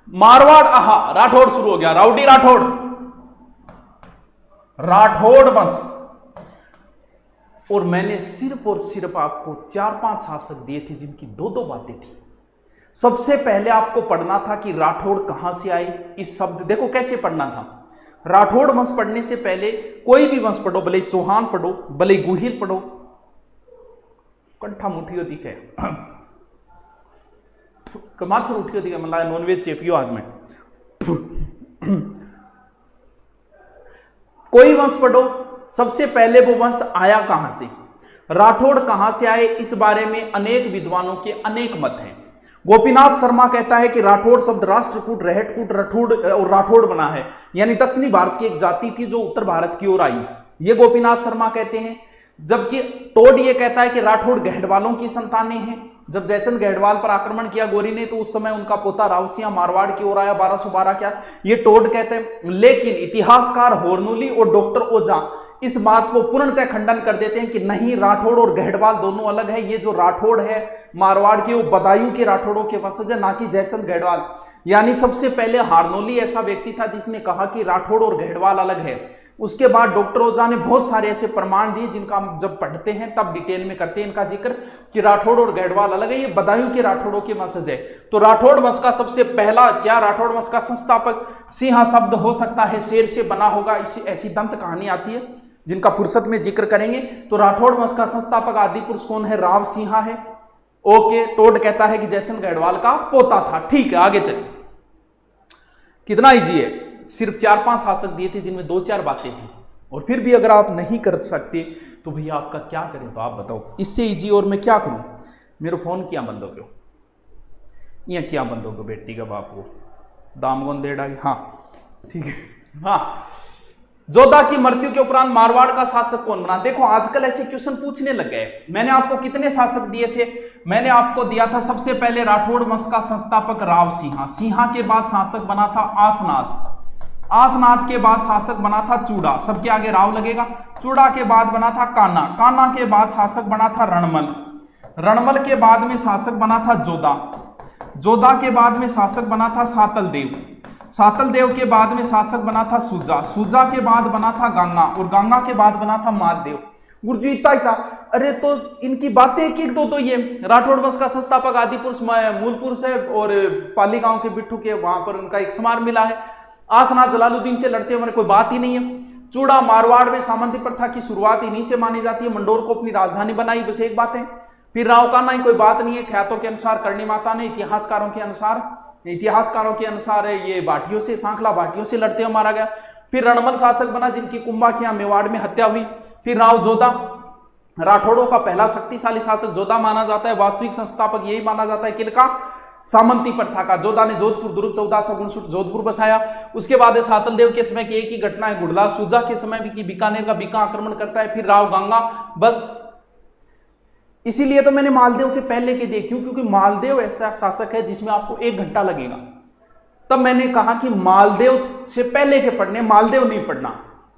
मारवाड़, आहा, राठौड़ शुरू हो गया, राउडी राठौड़, राठौड़ वंश। और मैंने सिर्फ और सिर्फ आपको 4-5 शासक दिए थे जिनकी 2-2 बातें थी। सबसे पहले आपको पढ़ना था कि राठौड़ कहां से आए। इस शब्द देखो कैसे पढ़ना था। राठौड़ वंश पढ़ने से पहले कोई भी वंश पढ़ो, भले चौहान पढ़ो, भले गुहिल पढ़ो, कंठा मुठियो दिखे, कमाचर उठियो दिखे, मतलब नॉनवेज चेपियो आज में। कोई वंश पढ़ो, सबसे पहले वो वंश आया कहां से, राठौड़ कहां से आए, इस बारे में अनेक विद्वानों के अनेक मत हैं। गोपीनाथ शर्मा कहता है कि राठौड़ शब्द राष्ट्रकूट, रहटकूट, रठौड़ और राठौड़ बना है, यानी दक्षिणी भारत की एक जाति थी जो उत्तर भारत की ओर आई, ये गोपीनाथ शर्मा कहते हैं। जबकि टोड ये कहता है कि राठौड़ गहडवालों की संतानें हैं। जब जयचंद गहडवाल पर आक्रमण किया गोरी ने, तो उस समय उनका पोता रावसिया मारवाड़ की ओर आया 1212 क्या, ये टोड कहते हैं। लेकिन इतिहासकार होर्नुली और डॉक्टर ओझा इस बात को पूर्णतः खंडन कर देते हैं कि नहीं, राठौड़ और गहडवाल दोनों अलग है। ये जो राठौड़ है मारवाड़ के, वो बदायूं के राठौड़ों के वंशज है, ना कि जयचंद गहडवाल। यानी सबसे पहले हार्नोली ऐसा व्यक्ति था जिसने कहा कि राठौड़ और गहडवाल अलग है। उसके बाद डॉक्टर ओझा ने बहुत सारे ऐसे प्रमाण दिए जिनका हम जब पढ़ते हैं तब डिटेल में करते हैं इनका जिक्र, कि राठौड़ और गहडवाल अलग है, ये बदायूं के राठौड़ों के वंशज है। तो राठौड़ वंश का सबसे पहला क्या, राठौड़ वंश का संस्थापक सिंहा शब्द हो सकता है, शेर से बना होगा, ऐसी दंत कहानी आती है जिनका फुर्सत में जिक्र करेंगे। तो राठौड़ वंश का संस्थापक आदि पुरुष कौन है, राव सिंहा है। ओके, टोड कहता है कि जयचंद गहडवाल का पोता था। ठीक है, आगे चलिए। कितना इजी है, सिर्फ 4-5 शासक दिए थे जिनमें 2-4 बातें थी, और फिर भी अगर आप नहीं कर सकते तो भैया आपका क्या करें, तो आप बताओ इससे इजी और मैं क्या करूं। मेरे फोन क्या बंद हो गयो, ये क्या बंद हो गयो, बेटी का बाप को दामगोन दे डाली। हाँ ठीक है। हाँ, जोधा की मृत्यु के उपरांत मारवाड़ का शासक कौन बना। देखो आजकल ऐसे क्वेश्चन पूछने लग गए। मैंने आपको कितने शासक दिए थे, मैंने आपको दिया था सबसे पहले राठौड़ वंश का संस्थापक राव सिंहा, सिंहा के बाद शासक बना था आसनाथ, आसनाथ के बाद शासक बना था चूड़ा, सबके आगे राव लगेगा, चूड़ा के बाद बना था कान्हा, कान्हा के बाद शासक बना था रणमल, रणमल के बाद में शासक बना था जोधा, जोधा के बाद में शासक बना था सातल देव, सातल देव के बाद में शासक बना था सूजा, सूजा के बाद बना था गंगा, और गंगा के बाद बना था मालदेव। गुरुजी इतना ही था। अरे तो इनकी बातें एक दो, तो ये राठौड़ वंश का संस्थापक आदि पुरुष मूलपुर से और पाली गांव के बिट्ठू के वहां पर उनका एक स्मार मिला है। आसनाथ जलालुद्दीन से लड़ते हुए कोई बात ही नहीं है। चूड़ा मारवाड़ में सामंती प्रथा की शुरुआत इन्हीं से मानी जाती है, मंडोर को अपनी राजधानी बनाई, बस एक बात है। फिर राव का ना ही कोई बात नहीं है, ख्यातों के अनुसार करणी माता ने, इतिहासकारों के अनुसार ये बाटियों से, सांखला बाटियों से लड़ते हुए मारा गया। फिर रणमल शासक बना जिनकी कुंभा के यहाँ मेवाड़ में हत्या हुई। फिर राव जोधा, राठौड़ों का पहला शक्तिशाली शासक जोधा माना जाता है, वास्तविक संस्थापक यही माना जाता है किलका, सामंती प्रथा का। जोधा ने जोधपुर दुर्ग 1459 जोधपुर बसाया। उसके बाद सातल देव के समय की एक ही घटना है गुड़ला, सूजा के समय भी की बीकानेर का बीका आक्रमण करता है। फिर राव गंगा, बस इसीलिए तो मैंने मालदेव के पहले के दिए, क्योंकि मालदेव ऐसा शासक है जिसमें आपको 1 घंटा लगेगा। तब मैंने कहा कि मालदेव से पहले के पढ़ने, मालदेव नहीं पढ़ना।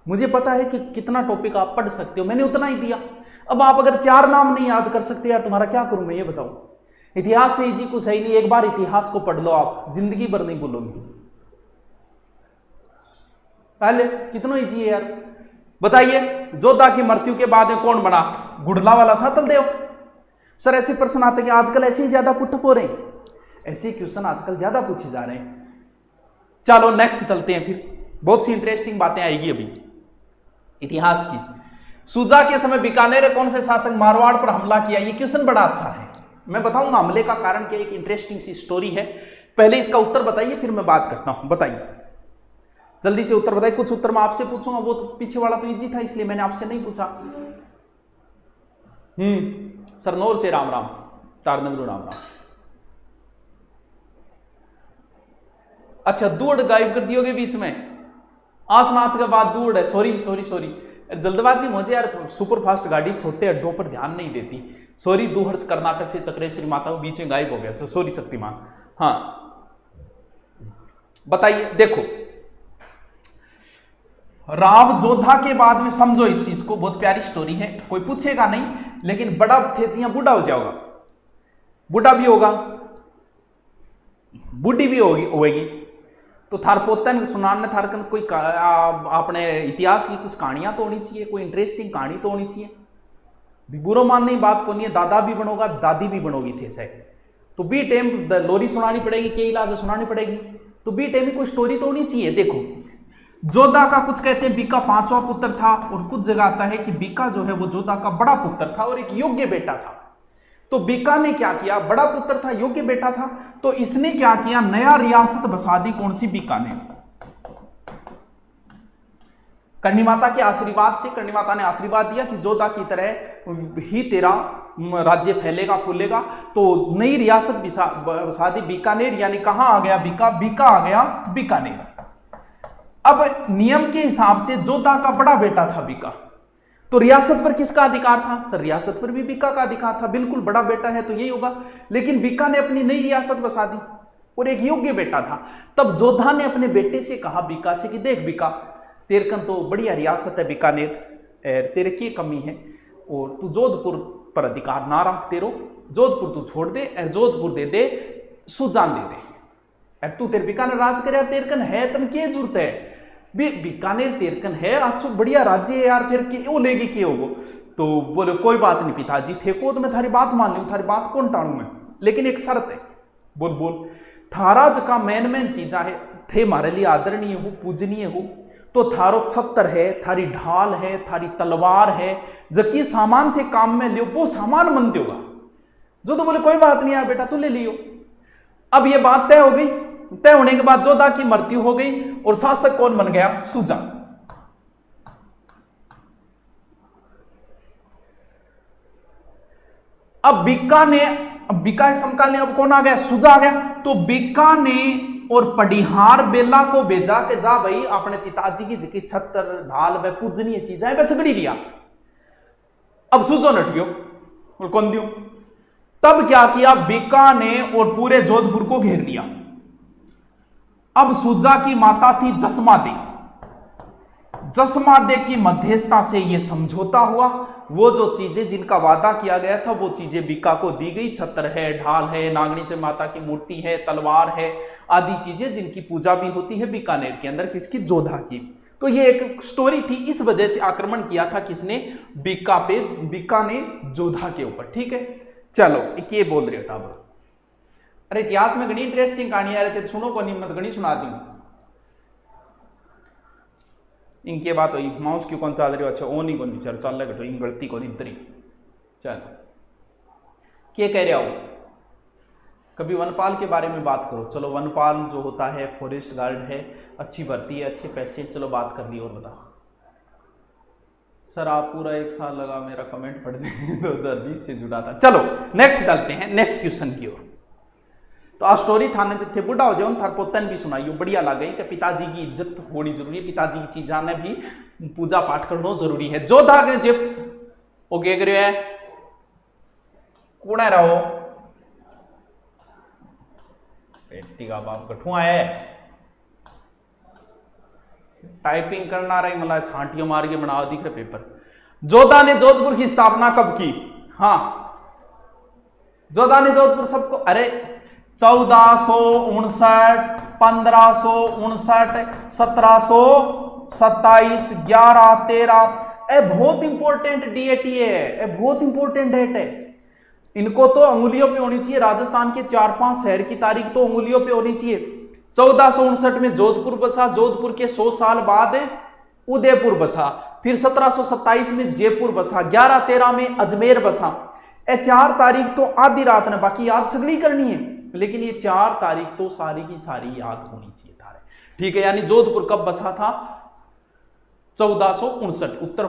मुझे पता है कि कितना टॉपिक आप पढ़ सकते हो, मैंने उतना ही दिया। अब आप अगर 4 नाम नहीं याद कर सकते यार, तुम्हारा क्या करूं मैं, ये बताओ। इतिहास से इजी कुछ है ही नहीं, एक बार इतिहास को पढ़ लो आप, जिंदगी भर नहीं भूलोगे। पहले कितना इजी है यार, बताइए। जोधा की मृत्यु के बाद कौन बना, गुड़ला वाला सातल देव। सर ऐसे प्रश्न आते हैं कि आजकल ऐसे ही ज्यादा पुटअप हो रहे हैं, ऐसे क्वेश्चन आजकल ज्यादा पूछे जा रहे हैं। चलो नेक्स्ट चलते हैं, फिर बहुत सी इंटरेस्टिंग बातें आएगी अभी इतिहास की। सूजा के समय बीकानेर कौन से शासक मारवाड़ पर हमला किया, ये क्वेश्चन बड़ा अच्छा है। मैं बताऊंगा हमले का कारण क्या, एक इंटरेस्टिंग सी स्टोरी है। पहले इसका उत्तर बताइए, फिर मैं बात करता हूं। बताइए जल्दी से उत्तर बताइए। कुछ उत्तर मैं आपसे पूछूंगा, वो तो पीछे वाला तो इजी था इसलिए मैंने आपसे नहीं पूछा। सरनौर से राम राम, चारनगरू राम राम। अच्छा, दूड़ गायब कर दियोगे बीच में, आसनाथ के बाद दूड़ है। सॉरी जल्दबाजी मुझे यार, सुपर फास्ट गाड़ी छोटे अड्डों पर ध्यान नहीं देती। सॉरी, दूहर्ज कर्नाटक से चक्रेश्वरी माता बीच में गायब हो गया, सॉरी शक्तिमान। हाँ बताइए, देखो राव जोधा के बाद में समझो इस चीज को, बहुत प्यारी स्टोरी है, कोई पूछेगा नहीं, लेकिन बड़ा फेचिया बूढ़ा हो जाओगा, बूढ़ा भी होगा, बूढ़ी भी होगी तो थार पोतन सुनाने थारकन कोई अपने इतिहास की कुछ कहानियां तो होनी चाहिए, कोई इंटरेस्टिंग कहानी तो होनी चाहिए। बुरो मानने की बात को नहीं है, दादा भी बनोगा दादी भी बनोगी थे से, तो बी टाइम लोरी सुनानी पड़ेगी, के इलाज सुनानी पड़ेगी, तो बी टाइम में कोई स्टोरी तो होनी चाहिए। देखो जोधा का कुछ कहते हैं बीका पांचवा पुत्र था, और कुछ जगह आता है कि बीका जो है वो जोधा का बड़ा पुत्र था और एक योग्य बेटा था। तो बीका ने क्या किया, बड़ा पुत्र था, योग्य बेटा था, तो इसने क्या किया, नया रियासत बसा दी। कौन सी? बीका ने। करणी माता के आशीर्वाद से, करणी माता ने आशीर्वाद दिया कि जोधा की तरह ही तेरा राज्य फैलेगा फूलेगा। तो नई रियासत बसा दी बीकानेर, यानी कहां आ गया बीका? बीका आ गया बीकानेर। अब नियम के हिसाब से जोधा का बड़ा बेटा था बीका, तो रियासत पर किसका अधिकार था? सर रियासत पर भी बीका का अधिकार था, बिल्कुल बड़ा बेटा है तो यही होगा। लेकिन बीका ने अपनी नई रियासत बसा दी और एक योग्य बेटा था। तब जोधा ने अपने बेटे से कहा बीका से कि देख बीका, तेरकन तो बढ़िया रियासत है बीकानेर, तेरे की कमी है, और तू जोधपुर पर अधिकार ना रख, तेरो जोधपुर तू छोड़ दे, जोधपुर दे दे सुजान दे दे, तू तेरे बीकानेर राज करे, तेरकन है तन के जरूरत है, बीकानेर तेरकन है अच्छो बढ़िया राज्य है यार, फिर क्यों लेगी के होगो? तो बोले कोई बात नहीं पिताजी, थे को तो मैं थारी बात मान लूं, थारी बात कौन टाणू मैं, लेकिन एक शर्त है। बोल बोल। थारा जका मेन चीजा है, थे मारे लिए आदरणीय हो, पूजनीय हो, तो थारो छत्तर है, थारी ढाल है, थारी तलवार है, जबकि सामान थे काम में लियो, वो सामान मन दोगा। जो तो बोले कोई बात नहीं यार बेटा, तू ले लियो। अब ये बात तय हो गई। तय होने के बाद जोधा की मृत्यु हो गई और शासक कौन बन गया? सुजा। अब बीका के समकालीन अब कौन आ गया? सुजा आ गया। तो बीका ने और पडिहार बेला को भेजा कि जा भाई अपने पिताजी की जिकी छत्तर ढाल व पूजनीय चीजें है वह सगड़ी लिया। अब सुजो नट गयो और कौन दियो। तब क्या किया? बीका ने और पूरे जोधपुर को घेर लिया। अब सुजा की माता थी जसमादे। जसमादे की मध्यस्थता से यह समझौता हुआ, वो जो चीजें जिनका वादा किया गया था वो चीजें बीका को दी गई। छत्र है, ढाल है, नागनी से माता की मूर्ति है, तलवार है, आदि चीजें जिनकी पूजा भी होती है बीकानेर के अंदर, किसकी? जोधा की। तो ये एक स्टोरी थी, इस वजह से आक्रमण किया था किसने? बीका पे, बीका ने जोधा के ऊपर। ठीक है, चलो ये बोल रहे हो टाबर। अरे इतिहास में घनी इंटरेस्टिंग कहानी आ रही थी, सुनो को नहीं, मत घनी सुना दूं। इनके बात हुई माउस क्यों कौन चल रही हो? अच्छा ओ नहीं कौन चल चल रहा इन गलती को नहीं तरी। चल क्या कह रहे हो? कभी वनपाल के बारे में बात करो। चलो वनपाल जो होता है फॉरेस्ट गार्ड है, अच्छी भर्ती है, अच्छे पैसे, चलो बात कर ली। और बताओ सर आप पूरा 1 साल लगा मेरा कमेंट पढ़ने 2020 से जुड़ा था। चलो नेक्स्ट चलते हैं, नेक्स्ट क्वेश्चन की ओर। तो आ स्टोरी थाने जिथे बुढ़ा हो जाओ थार पोतन भी सुनाइयो, बढ़िया लग गई कि पिताजी की इज्जत होनी जरूरी है, पिताजी की चीजा ने भी पूजा पाठ करना जरूरी है। जोधा के जे ओ गे करे है कूड़ा रहो बेटी का बाप कठुआ है, टाइपिंग करना रही मतलब छांटियों मार के बना दिख रहे पेपर। जोधा ने जोधपुर की स्थापना कब की? हाँ जोधा ने जोधपुर सबको, अरे 1459, 1559, 1727, 11, 13, बहुत इंपॉर्टेंट डेट है, बहुत इंपॉर्टेंट डेट है। इनको तो अंगुलियों पे होनी चाहिए। राजस्थान के 4-5 शहर की तारीख तो अंगुलियों पे होनी चाहिए। 1459 में जोधपुर बसा, जोधपुर के 100 साल बाद उदयपुर बसा, फिर 1727 में जयपुर बसा, 11-13 में अजमेर बसा। ये 4 तारीख तो आधी रात ने, बाकी याद सगड़ी करनी है, लेकिन ये 4 तारीख तो सारी की सारी याद होनी चाहिए थारे। ठीक है, यानी जोधपुर कब बसा था? 1459 उत्तर